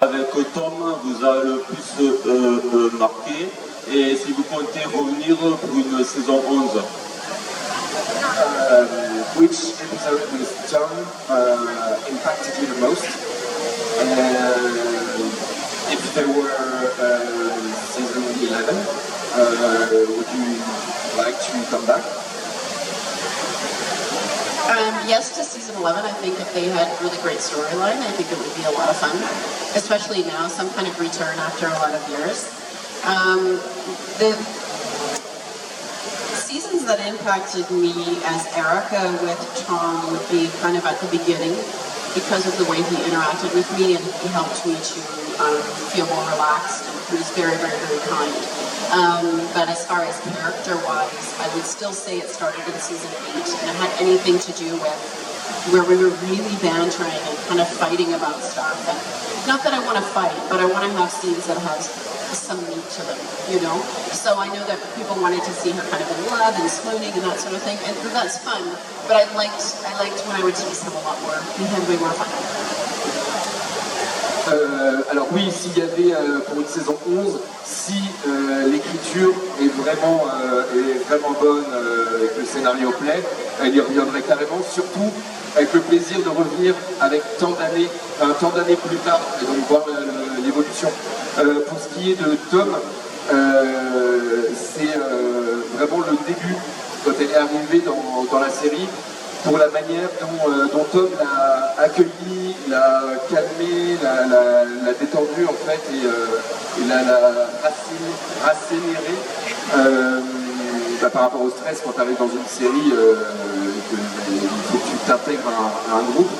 Avec Tom vous a le plus marqué et si vous comptez revenir pour une saison 11. Which episode with Tom impacted you the most? If there were season 11, would you like to come back? Yes to season 11. I think if they had really great storyline, I think it would be a lot of fun, especially now, some kind of return after a lot of years. The seasons that impacted me as Erica with Tom would be kind of at the beginning because of the way he interacted with me and he helped me to feel more relaxed and he was very, very, very kind. But as far as character-wise, I would still say it started in season 8 and it had anything to do with where we were really bantering and kind of fighting about stuff. And not that I want to fight, but I want to have scenes that have some meat to them, you know? So I know that people wanted to see her kind of in love and swooning and that sort of thing, and that's fun. But I liked when I would tease him a lot more. He had way more fun. Alors oui, s'il y avait pour une saison 11, si l'écriture est vraiment bonne et que le scénario plaît, elle y reviendrait carrément, surtout avec le plaisir de revenir avec tant d'années plus tard et donc voir l'évolution. Pour ce qui est de Tom, c'est vraiment le début, quand elle est arrivée dans la série, pour la manière dont Tom l'a accueilli, l'a calmé, l'a détendu en fait et l'a rassénéré par rapport au stress quand tu arrives dans une série, il faut que tu t'intègres à un groupe.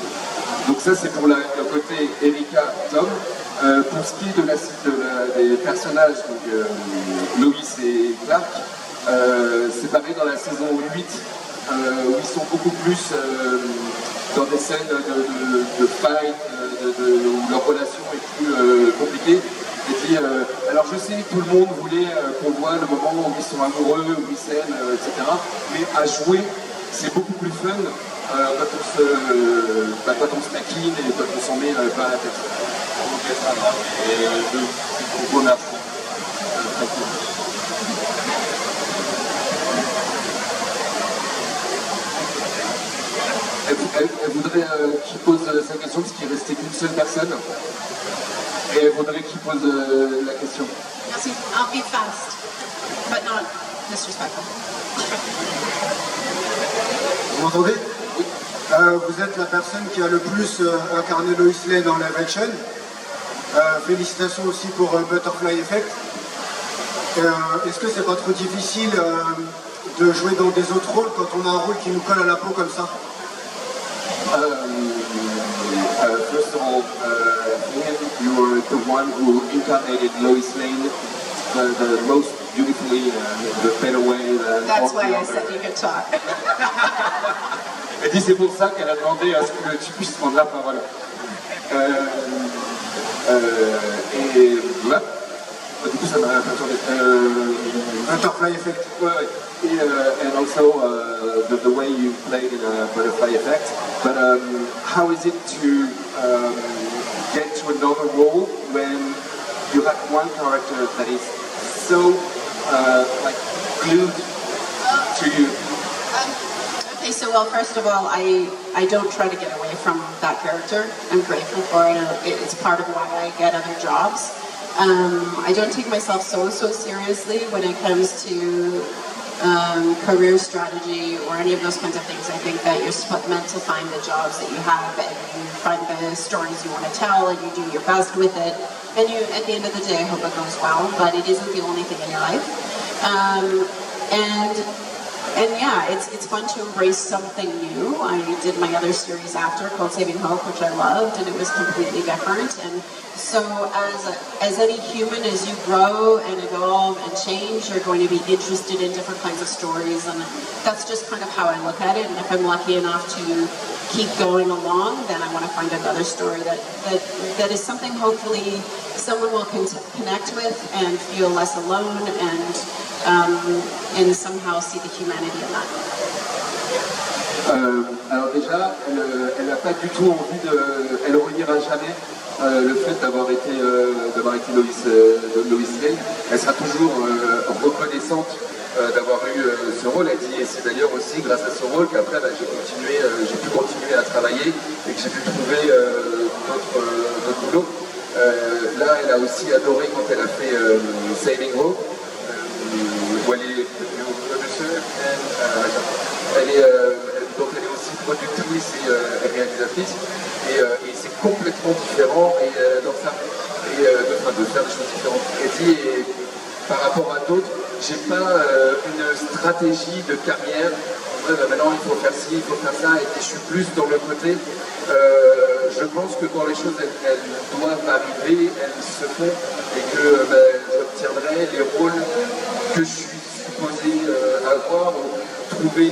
Donc ça c'est pour le côté Erika, Tom. Pour ce qui est des personnages, donc Lois et Clark, c'est pareil dans la saison 8. Où ils sont beaucoup plus dans des scènes de fight, où leur relation est plus compliquée. Et puis, alors je sais que tout le monde voulait qu'on voit le moment où ils sont amoureux, où ils s'aiment, etc. Mais à jouer, c'est beaucoup plus fun quand on se taquine et quand on s'en met pas à la tête. Ok, ça va. Et je vous remercie. Elle voudrait qu'il pose sa question parce qu'il restait qu'une seule personne. Et elle voudrait qu'il pose la question. Merci. I'll be fast, but not disrespectful. Vous m'entendez? Oui. Vous êtes la personne qui a le plus incarné Lois Lane dans live action. Félicitations aussi pour Butterfly Effect. Est-ce que c'est pas trop difficile de jouer dans des autres rôles quand on a un rôle qui nous colle à la peau comme ça? First of all, you were the one who incarnated Lois Lane the most beautifully, the better way. That's why I said you could talk. Elle dit c'est pour ça qu'elle a demandé à ce que tu puisses prendre la parole. Et voilà. Du coup ça m'a perturbé. Butterfly Effect. Ouais. And also the way you played in a Butterfly Effect. But how is it to get to another role when you have one character that is so like glued to you? Okay, so well, first of all, I don't try to get away from that character. I'm grateful for it. It's part of why I get other jobs. I don't take myself so seriously when it comes to career strategy or any of those kinds of things. I think that you're meant to find the jobs that you have and you find the stories you want to tell and you do your best with it. And you, at the end of the day, I hope it goes well, but it isn't the only thing in your life. And yeah, it's fun to embrace something new. I did my other series after called Saving Hope, which I loved, and it was completely different. And so as any human, as you grow and evolve and change, you're going to be interested in different kinds of stories. And that's just kind of how I look at it. And if I'm lucky enough to keep going along, then I want to find another story that is something hopefully someone will connect with and feel less alone and somehow see the humanity in that. Alors déjà, elle n'a pas du tout envie de... Elle reniera jamais le fait d'avoir été Lois Lane. Elle sera toujours reconnaissante d'avoir eu ce rôle. Elle dit, et c'est d'ailleurs aussi grâce à ce rôle qu'après j'ai pu continuer à travailler et que j'ai pu trouver d'autres boulots. Là, elle a aussi adoré quand elle a fait Saving Hope, où elle est donc elle est aussi productrice et réalisatrice, et c'est complètement différent de faire des choses différentes. Elle dit, et par rapport à d'autres, j'ai pas une stratégie de carrière. Maintenant il faut faire ci, il faut faire ça, et je suis plus dans le côté. Je pense que quand les choses elles doivent arriver, elles se font, et que j'obtiendrai les rôles que je suis supposé avoir, ou trouver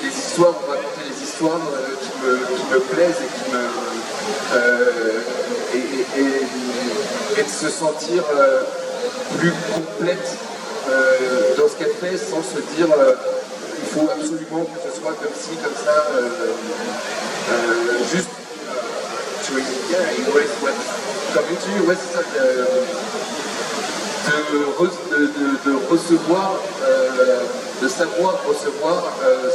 les histoires, ou raconter les histoires qui me plaisent et de se sentir plus complète dans ce qu'elle fait, sans se dire il faut absolument que ce soit comme ci, comme ça, juste de recevoir, de savoir recevoir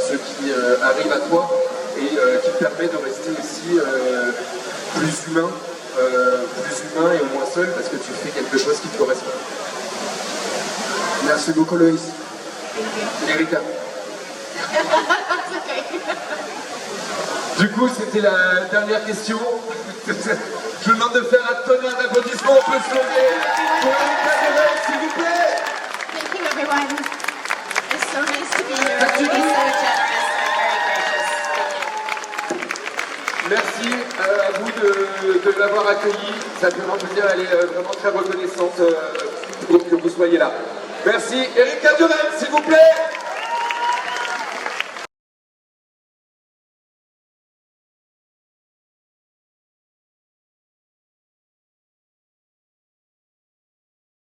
ce qui arrive à toi, et qui te permet de rester aussi plus humain et moins seul, parce que tu fais quelque chose qui te correspond. Merci beaucoup, Loïs. Erika. Du coup, c'était la dernière question. Je vous demande de faire un tonnerre d'applaudissements. On peut se lever pour Erika Durel, s'il vous plaît. Thank you, everyone. It's so nice to be here. Everybody's so generous and very gracious. Merci à vous de l'avoir accueilli. Ça fait vraiment plaisir. Elle est vraiment très reconnaissante pour que vous soyez là. Merci. Erika Durel, s'il vous plaît.